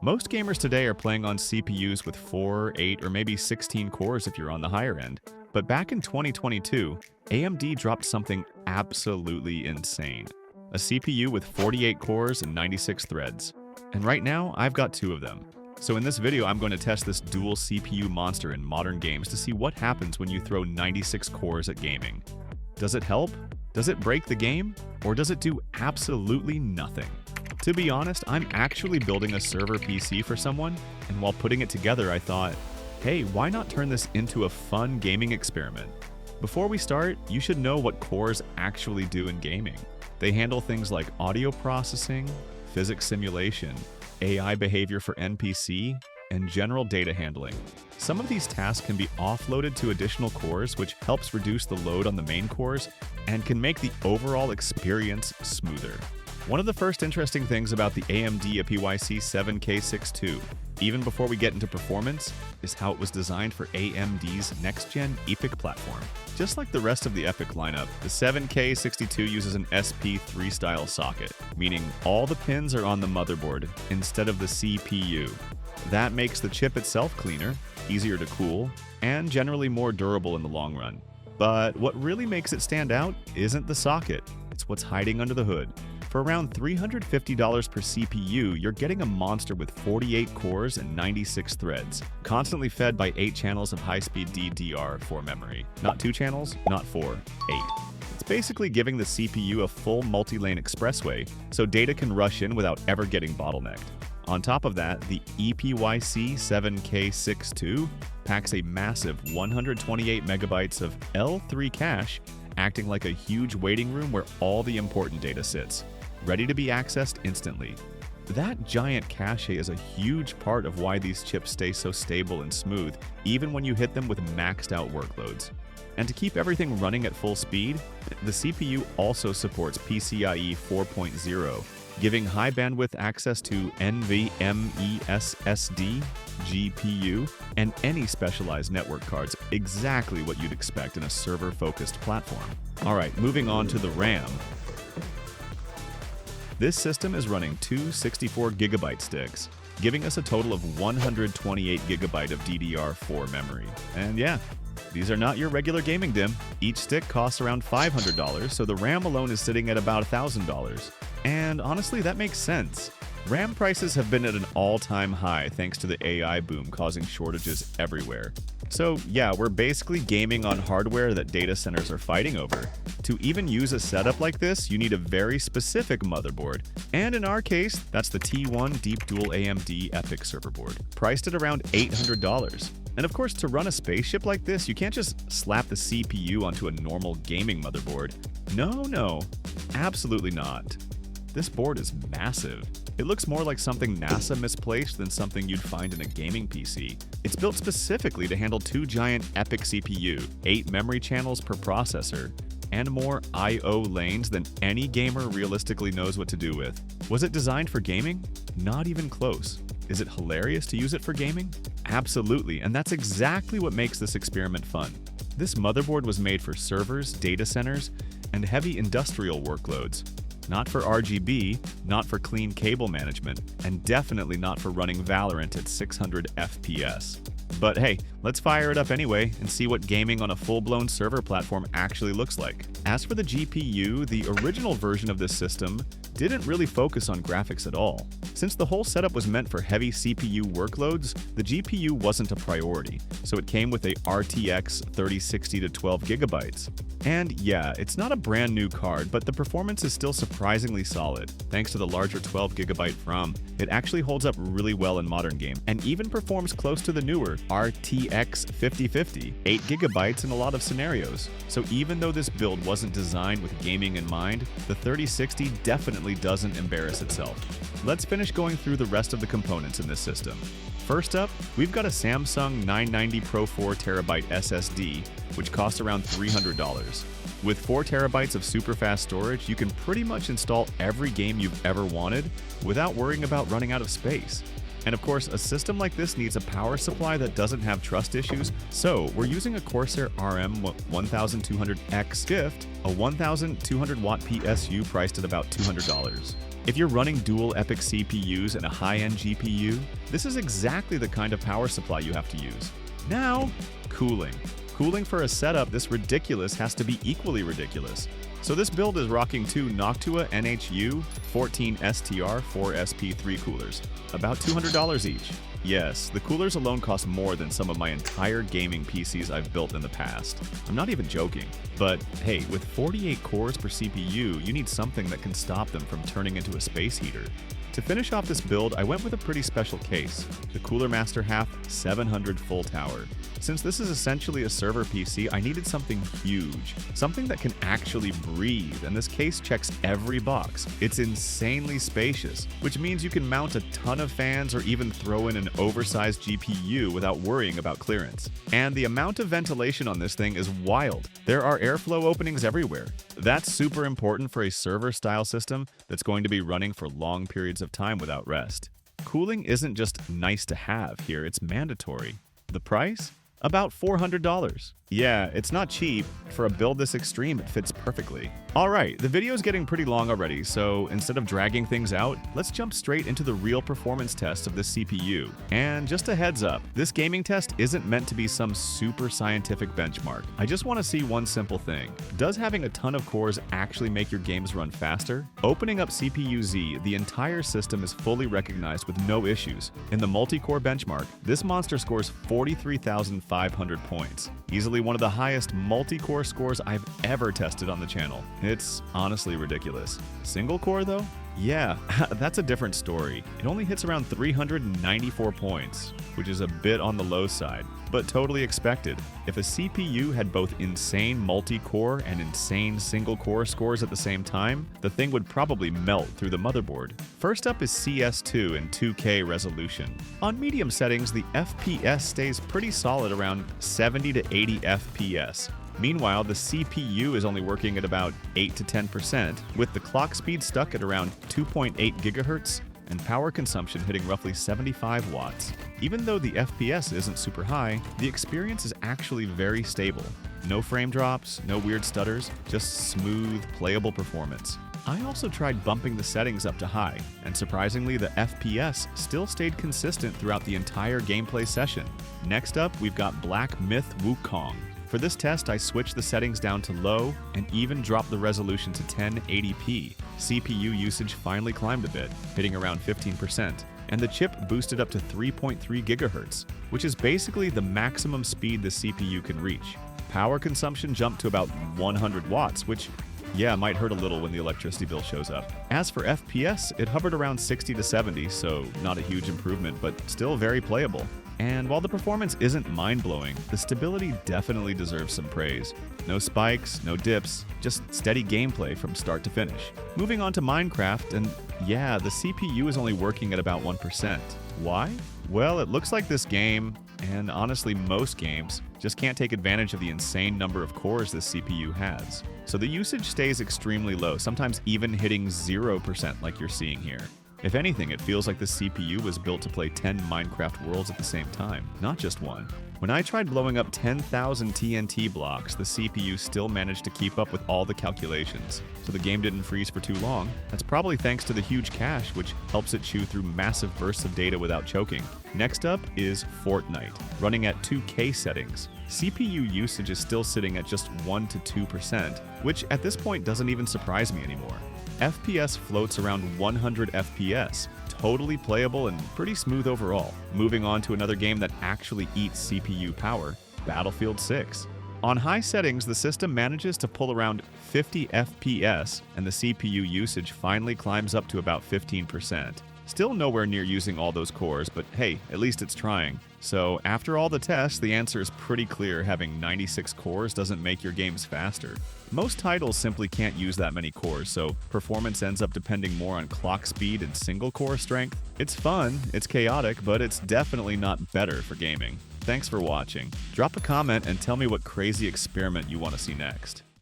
Most gamers today are playing on CPUs with 4, 8, or maybe 16 cores if you're on the higher end. But back in 2022, AMD dropped something absolutely insane. A CPU with 48 cores and 96 threads. And right now, I've got 2 of them. So in this video, I'm going to test this dual CPU monster in modern games to see what happens when you throw 96 cores at gaming. Does it help? Does it break the game? Or does it do absolutely nothing? To be honest, I'm actually building a server PC for someone, and while putting it together, I thought, hey, why not turn this into a fun gaming experiment? Before we start, you should know what cores actually do in gaming. They handle things like audio processing, physics simulation, AI behavior for NPC, and general data handling. Some of these tasks can be offloaded to additional cores, which helps reduce the load on the main cores and can make the overall experience smoother. One of the first interesting things about the AMD PYC 7K62, even before we get into performance, is how it was designed for AMD's next-gen EPYC platform. Just like the rest of the EPYC lineup, the 7K62 uses an SP3 style socket, meaning all the pins are on the motherboard instead of the CPU. That makes the chip itself cleaner, easier to cool, and generally more durable in the long run. But what really makes it stand out isn't the socket, it's what's hiding under the hood. For around $350 per CPU, you're getting a monster with 48 cores and 96 threads, constantly fed by 8 channels of high-speed DDR4 memory. Not 2 channels, not 4, 8. It's basically giving the CPU a full multi-lane expressway, so data can rush in without ever getting bottlenecked. On top of that, the EPYC 7K62 packs a massive 128 megabytes of L3 cache, acting like a huge waiting room where all the important data sits, ready to be accessed instantly. That giant cache is a huge part of why these chips stay so stable and smooth, even when you hit them with maxed out workloads. And to keep everything running at full speed, the CPU also supports PCIe 4.0, giving high bandwidth access to NVMe SSD, GPU, and any specialized network cards, exactly what you'd expect in a server-focused platform. Alright, moving on to the RAM. This system is running 2 64GB sticks, giving us a total of 128GB of DDR4 memory. And yeah, these are not your regular gaming DIMM. Each stick costs around $500, so the RAM alone is sitting at about $1,000. And honestly, that makes sense. RAM prices have been at an all-time high thanks to the AI boom causing shortages everywhere. So yeah, we're basically gaming on hardware that data centers are fighting over. To even use a setup like this, you need a very specific motherboard. And in our case, that's the T1 Deep Dual AMD EPYC server board, priced at around $800. And of course, to run a spaceship like this, you can't just slap the CPU onto a normal gaming motherboard. No, absolutely not. This board is massive. It looks more like something NASA misplaced than something you'd find in a gaming PC. It's built specifically to handle 2 giant EPYC CPU, 8 memory channels per processor, and more I/O lanes than any gamer realistically knows what to do with. Was it designed for gaming? Not even close. Is it hilarious to use it for gaming? Absolutely, and that's exactly what makes this experiment fun. This motherboard was made for servers, data centers, and heavy industrial workloads. Not for RGB, not for clean cable management, and definitely not for running Valorant at 600 FPS. But hey, let's fire it up anyway and see what gaming on a full-blown server platform actually looks like. As for the GPU, the original version of this system didn't really focus on graphics at all. Since the whole setup was meant for heavy CPU workloads, the GPU wasn't a priority, so it came with a RTX 3060 to 12GB. And yeah, it's not a brand new card, but the performance is still surprisingly solid. Thanks to the larger 12GB RAM, it actually holds up really well in modern game, and even performs close to the newer RTX 5050, 8GB in a lot of scenarios. So even though this build wasn't designed with gaming in mind, the 3060 definitely doesn't embarrass itself. Let's finish going through the rest of the components in this system. First up, we've got a Samsung 990 Pro 4TB SSD, which costs around $300. With 4TB of super fast storage, you can pretty much install every game you've ever wanted without worrying about running out of space. And of course, a system like this needs a power supply that doesn't have trust issues, so we're using a Corsair RM1200X Gift, a 1200 watt PSU priced at about $200. If you're running dual EPYC CPUs and a high-end GPU, this is exactly the kind of power supply you have to use. Now, cooling. Cooling for a setup this ridiculous has to be equally ridiculous. So this build is rocking two Noctua NHU 14STR 4SP3 coolers, about $200 each. Yes, the coolers alone cost more than some of my entire gaming PCs I've built in the past. I'm not even joking. But hey, with 48 cores per CPU, you need something that can stop them from turning into a space heater. To finish off this build, I went with a pretty special case, the Cooler Master Half 700 Full Tower. Since this is essentially a server PC, I needed something huge, something that can actually breathe, and this case checks every box. It's insanely spacious, which means you can mount a ton of fans or even throw in an oversized GPU without worrying about clearance. And the amount of ventilation on this thing is wild. There are airflow openings everywhere. That's super important for a server-style system that's going to be running for long periods of time without rest. Cooling isn't just nice to have here, it's mandatory. The price? About $400. Yeah, it's not cheap. For a build this extreme, it fits perfectly. Alright, the video is getting pretty long already, so instead of dragging things out, let's jump straight into the real performance test of this CPU. And just a heads up, this gaming test isn't meant to be some super scientific benchmark. I just want to see one simple thing. Does having a ton of cores actually make your games run faster? Opening up CPU-Z, the entire system is fully recognized with no issues. In the multi-core benchmark, this monster scores 43,500 points. Easily one of the highest multi-core scores I've ever tested on the channel. It's honestly ridiculous. Single core though? Yeah, that's a different story. It only hits around 394 points, which is a bit on the low side, but totally expected. If a CPU had both insane multi-core and insane single-core scores at the same time, the thing would probably melt through the motherboard. First up is CS2 in 2K resolution. On medium settings, the FPS stays pretty solid around 70 to 80 FPS. Meanwhile, the CPU is only working at about 8 to 10%, with the clock speed stuck at around 2.8 GHz and power consumption hitting roughly 75 watts. Even though the FPS isn't super high, the experience is actually very stable. No frame drops, no weird stutters, just smooth, playable performance. I also tried bumping the settings up to high, and surprisingly the FPS still stayed consistent throughout the entire gameplay session. Next up, we've got Black Myth Wukong. For this test, I switched the settings down to low and even dropped the resolution to 1080p. CPU usage finally climbed a bit, hitting around 15%, and the chip boosted up to 3.3 GHz, which is basically the maximum speed the CPU can reach. Power consumption jumped to about 100 watts, which might hurt a little when the electricity bill shows up. As for FPS, it hovered around 60 to 70, so not a huge improvement, but still very playable. And while the performance isn't mind-blowing, the stability definitely deserves some praise. No spikes, no dips, just steady gameplay from start to finish. Moving on to Minecraft, and yeah, the CPU is only working at about 1%. Why? Well, it looks like this game, and honestly most games, just can't take advantage of the insane number of cores this CPU has. So the usage stays extremely low, sometimes even hitting 0% like you're seeing here. If anything, it feels like the CPU was built to play 10 Minecraft worlds at the same time, not just one. When I tried blowing up 10,000 TNT blocks, the CPU still managed to keep up with all the calculations, so the game didn't freeze for too long. That's probably thanks to the huge cache, which helps it chew through massive bursts of data without choking. Next up is Fortnite, running at 2K settings. CPU usage is still sitting at just 1 to 2%, which at this point doesn't even surprise me anymore. FPS floats around 100 FPS, totally playable and pretty smooth overall. Moving on to another game that actually eats CPU power, Battlefield 6. On high settings, the system manages to pull around 50 FPS, and the CPU usage finally climbs up to about 15%. Still nowhere near using all those cores, but hey, at least it's trying. So after all the tests, the answer is pretty clear: having 96 cores doesn't make your games faster. Most titles simply can't use that many cores, so performance ends up depending more on clock speed and single core strength. It's fun, it's chaotic, but it's definitely not better for gaming. Thanks for watching. Drop a comment and tell me what crazy experiment you want to see next.